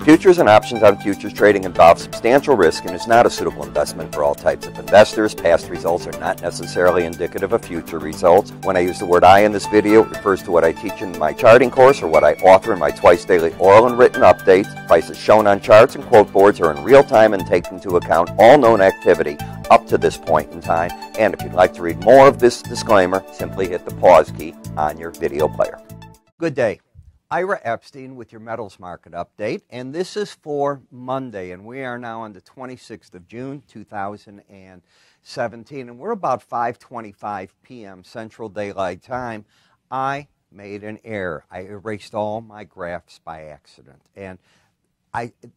Futures and options on futures trading involve substantial risk and is not a suitable investment for all types of investors. Past results are not necessarily indicative of future results. When I use the word I in this video, it refers to what I teach in my charting course or what I author in my twice daily oral and written updates. Prices shown on charts and quote boards are in real time and take into account all known activity up to this point in time. And if you'd like to read more of this disclaimer, simply hit the pause key on your video player. Good day. Ira Epstein with your metals market update, and this is for Monday, and we are now on the 26th of June 2017, and we're about 5:25 p.m. Central Daylight Time. I made an error. I erased all my graphs by accident, and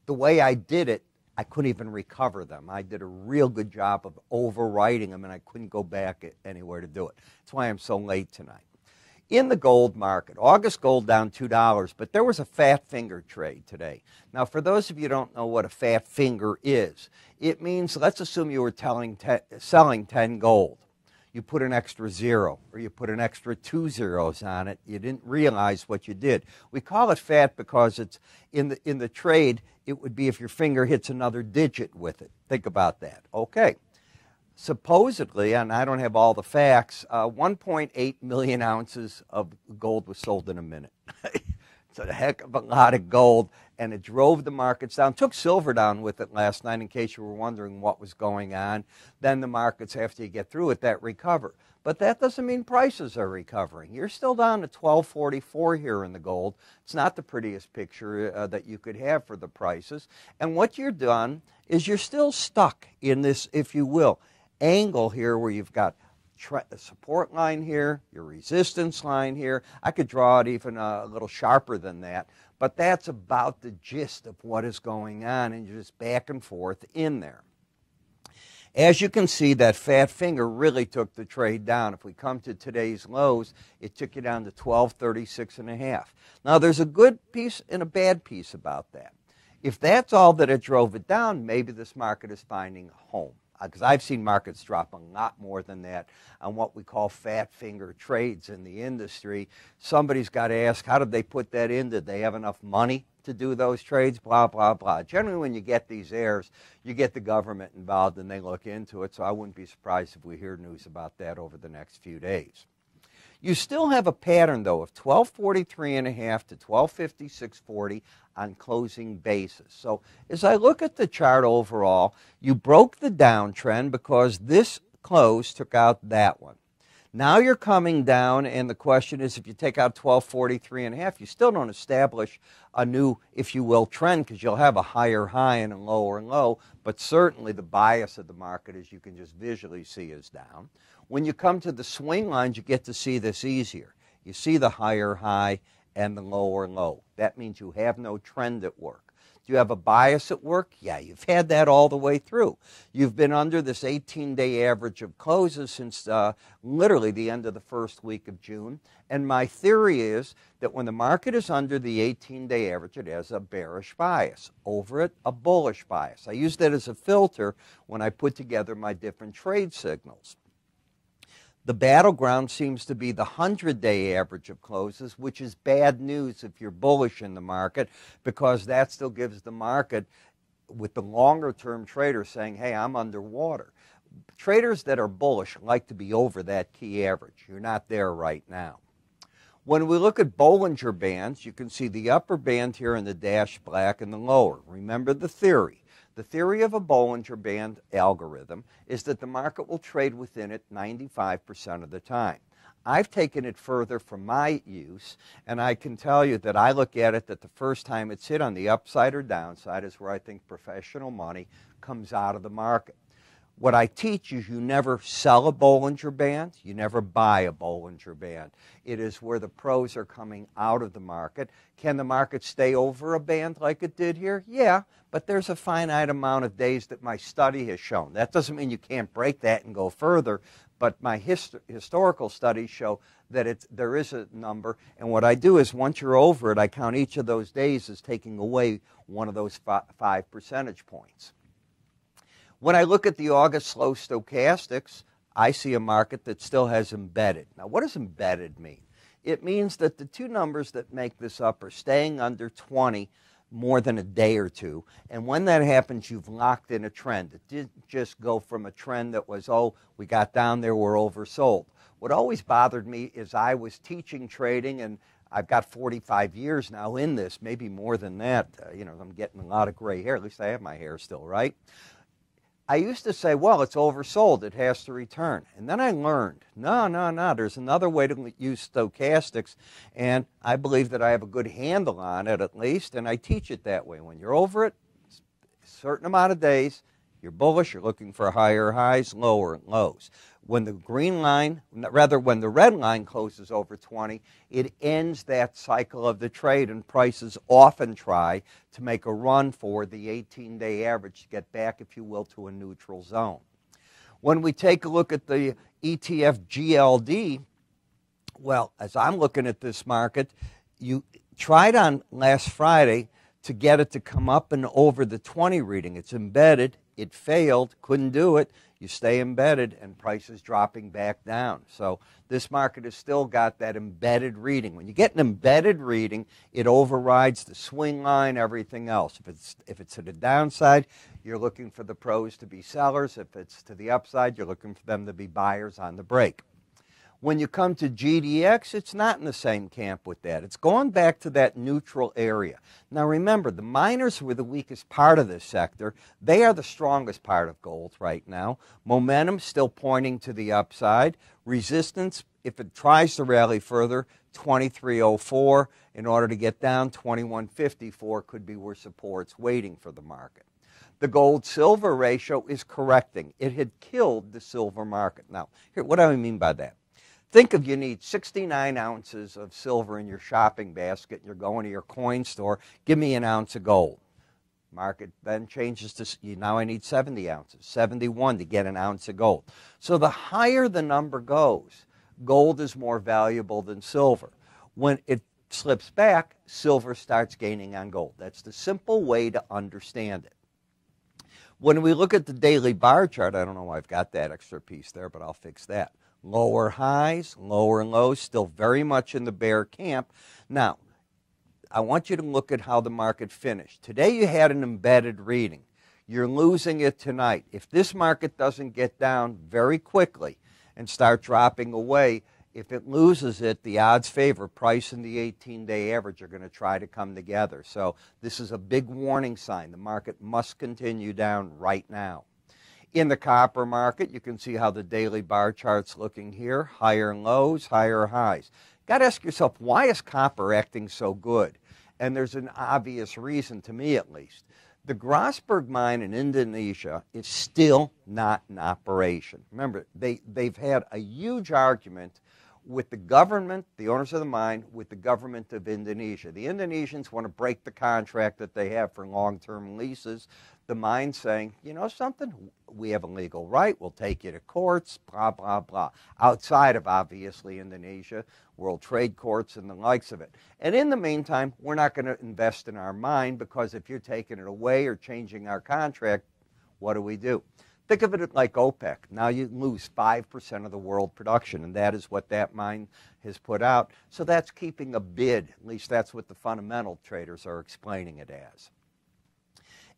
the way I did it, I couldn't even recover them. I did a real good job of overwriting them, and I couldn't go back anywhere to do it. That's why I'm so late tonight. In the gold market, August gold down $2, but there was a fat finger trade today. Now, for those of you who don't know what a fat finger is, it means, let's assume you were selling 10 gold. You put an extra zero, or you put an extra 2 zeros on it. You didn't realize what you did. We call it fat because it's in the trade, it would be if your finger hits another digit with it. Think about that. Okay. Supposedly, and I don't have all the facts, 1.8 million ounces of gold was sold in a minute. It's a heck of a lot of gold, and it drove the markets down. Took silver down with it last night, in case you were wondering what was going on. Then the markets, after you get through it, that recover. But that doesn't mean prices are recovering. You're still down to 1244 here in the gold. It's not the prettiest picture that you could have for the prices. And what you're done is you're still stuck in this, if you will, angle here where you've got a support line here, your resistance line here. I could draw it even a little sharper than that, but that's about the gist of what is going on, and you're just back and forth in there. As you can see, that fat finger really took the trade down. If we come to today's lows, it took you down to 1236.5. Now, there's a good piece and a bad piece about that. If that's all that it drove it down, maybe this market is finding a home. Because I've seen markets drop a lot more than that on what we call fat finger trades in the industry. Somebody's got to ask, how did they put that in? Did they have enough money to do those trades? Blah, blah, blah. Generally, when you get these errors, you get the government involved and they look into it. So I wouldn't be surprised if we hear news about that over the next few days. You still have a pattern, though, of 1243.5 to 1256.40 on closing basis. So as I look at the chart overall, you broke the downtrend because this close took out that one. Now you're coming down, and the question is, if you take out 1243.5, you still don't establish a new, if you will, trend, because you'll have a higher high and a lower low, but certainly the bias of the market, as you can just visually see, is down. When you come to the swing lines, you get to see this easier. You see the higher high and the lower low. That means you have no trend at work. Do you have a bias at work? Yeah, you've had that all the way through. You've been under this 18-day average of closes since literally the end of the first week of June. And my theory is that when the market is under the 18-day average, it has a bearish bias. Over it, a bullish bias. I use that as a filter when I put together my different trade signals. The battleground seems to be the 100-day average of closes, which is bad news if you're bullish in the market, because that still gives the market, with the longer-term traders saying, hey, I'm underwater. Traders that are bullish like to be over that key average. You're not there right now. When we look at Bollinger Bands, you can see the upper band here in the dashed black and the lower. Remember the theory. The theory of a Bollinger Band algorithm is that the market will trade within it 95% of the time. I've taken it further from my use, and I can tell you that I look at it that the first time it's hit on the upside or downside is where I think professional money comes out of the market. What I teach is you never sell a Bollinger Band, you never buy a Bollinger Band. It is where the pros are coming out of the market. Can the market stay over a band like it did here? Yeah, but there's a finite amount of days that my study has shown. That doesn't mean you can't break that and go further, but my historical studies show that there is a number, and what I do is once you're over it, I count each of those days as taking away one of those 5 percentage points. When I look at the August slow stochastics, I see a market that still has embedded. Now, what does embedded mean? It means that the two numbers that make this up are staying under 20 more than a day or two. And when that happens, you've locked in a trend. It didn't just go from a trend that was, oh, we got down there, we're oversold. What always bothered me is I was teaching trading, and I've got 45 years now in this, maybe more than that. I'm getting a lot of gray hair. At least I have my hair still, right? I used to say, well, it's oversold, it has to return. And then I learned, no, there's another way to use stochastics, and I believe that I have a good handle on it at least, and I teach it that way. When you're over it, a certain amount of days, you're bullish, you're looking for higher highs, lower lows. When the when the red line closes over 20, it ends that cycle of the trade, and prices often try to make a run for the 18-day average to get back, if you will, to a neutral zone. When we take a look at the ETF GLD, well, as I'm looking at this market, you tried on last Friday to get it to come up and over the 20 reading. It's embedded. It failed, couldn't do it. You stay embedded, and prices dropping back down. So this market has still got that embedded reading. When you get an embedded reading, it overrides the swing line, everything else. If it's to the downside, you're looking for the pros to be sellers. If it's to the upside, you're looking for them to be buyers on the break. When you come to GDX, it's not in the same camp with that. It's going back to that neutral area. Now remember, the miners were the weakest part of this sector. They are the strongest part of gold right now. Momentum still pointing to the upside. Resistance, if it tries to rally further, 2304. In order to get down, 2154 could be where support's waiting for the market. The gold-silver ratio is correcting. It had killed the silver market. Now, here, what do I mean by that? Think of, you need 69 ounces of silver in your shopping basket, and you're going to your coin store, give me an ounce of gold. Market then changes to, now I need 70 ounces, 71 to get an ounce of gold. So the higher the number goes, gold is more valuable than silver. When it slips back, silver starts gaining on gold. That's the simple way to understand it. When we look at the daily bar chart, I don't know why I've got that extra piece there, but I'll fix that. Lower highs, lower lows, still very much in the bear camp. Now, I want you to look at how the market finished. Today you had an embedded reading. You're losing it tonight. If this market doesn't get down very quickly and start dropping away, if it loses it, the odds favor price and the 18-day average are going to try to come together. So this is a big warning sign. The market must continue down right now. In the copper market, you can see how the daily bar chart's looking here. Higher lows, higher highs. Got to ask yourself, why is copper acting so good? And there's an obvious reason, to me at least. The Grasberg mine in Indonesia is still not in operation. Remember, they've had a huge argument with the government, the owners of the mine, with the government of Indonesia. The Indonesians want to break the contract that they have for long-term leases. The mine saying, you know something, we have a legal right, we'll take you to courts, blah, blah, blah. Outside of, obviously, Indonesia, World Trade Courts and the likes of it. And in the meantime, we're not going to invest in our mine, because if you're taking it away or changing our contract, what do? Think of it like OPEC. Now you lose 5% of the world production, and that is what that mine has put out. So that's keeping a bid. At least that's what the fundamental traders are explaining it as.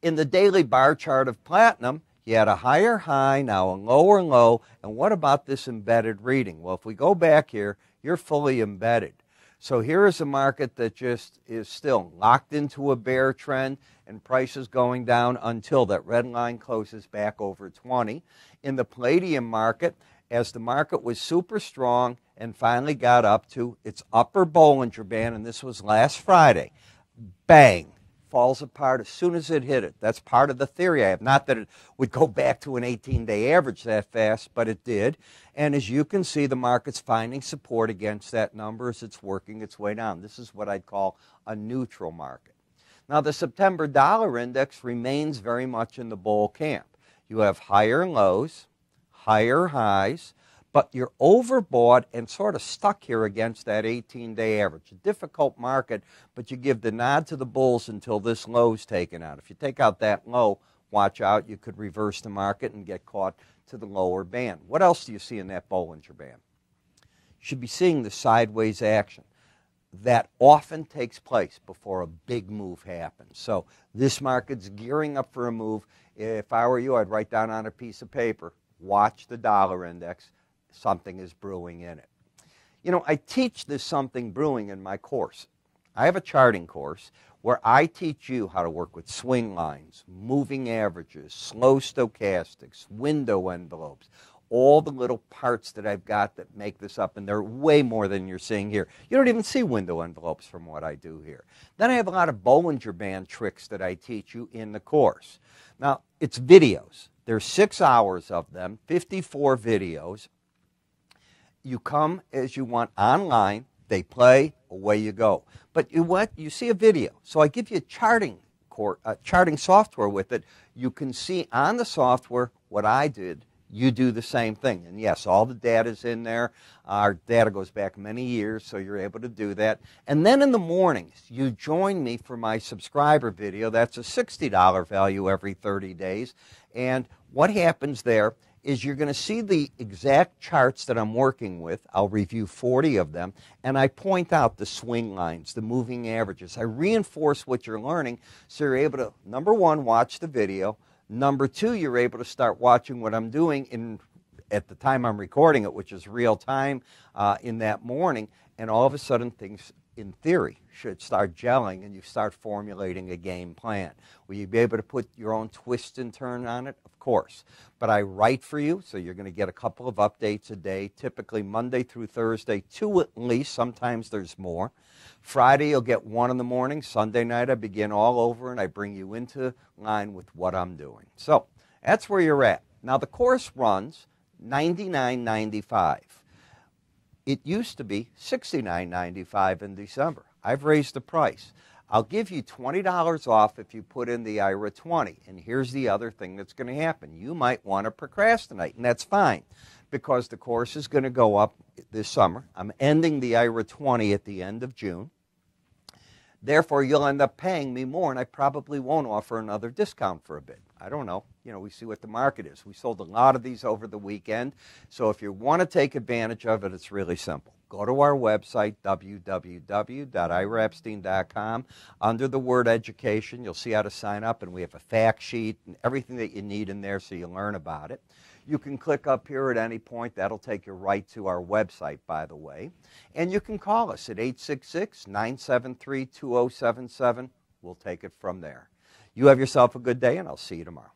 In the daily bar chart of platinum, you had a higher high, now a lower low. And what about this embedded reading? Well, if we go back here, you're fully embedded. So here is a market that just is still locked into a bear trend, and prices going down until that red line closes back over 20. In the palladium market, as the market was super strong and finally got up to its upper Bollinger Band, and this was last Friday, bang, falls apart as soon as it hit it. That's part of the theory I have. Not that it would go back to an 18-day average that fast, but it did. And as you can see, the market's finding support against that number as it's working its way down. This is what I'd call a neutral market. Now, the September dollar index remains very much in the bull camp. You have higher lows, higher highs, but you're overbought and sort of stuck here against that 18-day average. A difficult market, but you give the nod to the bulls until this low's taken out. If you take out that low, watch out, you could reverse the market and get caught to the lower band. What else do you see in that Bollinger Band? You should be seeing the sideways action. that often takes place before a big move happens. So this market's gearing up for a move. If I were you, I'd write down on a piece of paper, watch the dollar index, something is brewing in it. You know, I teach this something brewing in my course. I have a charting course where I teach you how to work with swing lines, moving averages, slow stochastics, window envelopes, all the little parts that I've got that make this up, and they're way more than you're seeing here. You don't even see window envelopes from what I do here. Then I have a lot of Bollinger Band tricks that I teach you in the course. Now, it's videos. There's 6 hours of them, 54 videos. You come as you want online, they play, away you go. But you see a video. So I give you a charting software with it. You can see on the software what I did. You do the same thing. And yes, all the data's in there. Our data goes back many years, so you're able to do that. And then in the mornings, you join me for my subscriber video. That's a $60 value every 30 days. And what happens there is you're going to see the exact charts that I'm working with. I'll review 40 of them, and I point out the swing lines, the moving averages. I reinforce what you're learning so you're able to, number one, watch the video. Number two, you're able to start watching what I'm doing at the time I'm recording it, which is real time in that morning, and all of a sudden things, in theory, should start gelling and you start formulating a game plan. Will you be able to put your own twist and turn on it? Of course. But I write for you, so you're going to get a couple of updates a day, typically Monday through Thursday, 2 at least. Sometimes there's more. Friday, you'll get 1 in the morning. Sunday night, I begin all over, and I bring you into line with what I'm doing. So that's where you're at. Now, the course runs $99.95. It used to be $69.95 in December. I've raised the price. I'll give you $20 off if you put in the IRA 20. And here's the other thing that's going to happen. You might want to procrastinate, and that's fine because the course is going to go up this summer. I'm ending the IRA 20 at the end of June. Therefore, you'll end up paying me more, and I probably won't offer another discount for a bit. I don't know. You know, we see what the market is. We sold a lot of these over the weekend. So if you want to take advantage of it, it's really simple. Go to our website, www.iraepstein.com. Under the word education, you'll see how to sign up, and we have a fact sheet and everything that you need in there so you learn about it. You can click up here at any point. That'll take you right to our website, by the way. And you can call us at 866-973-2077. We'll take it from there. You have yourself a good day, and I'll see you tomorrow.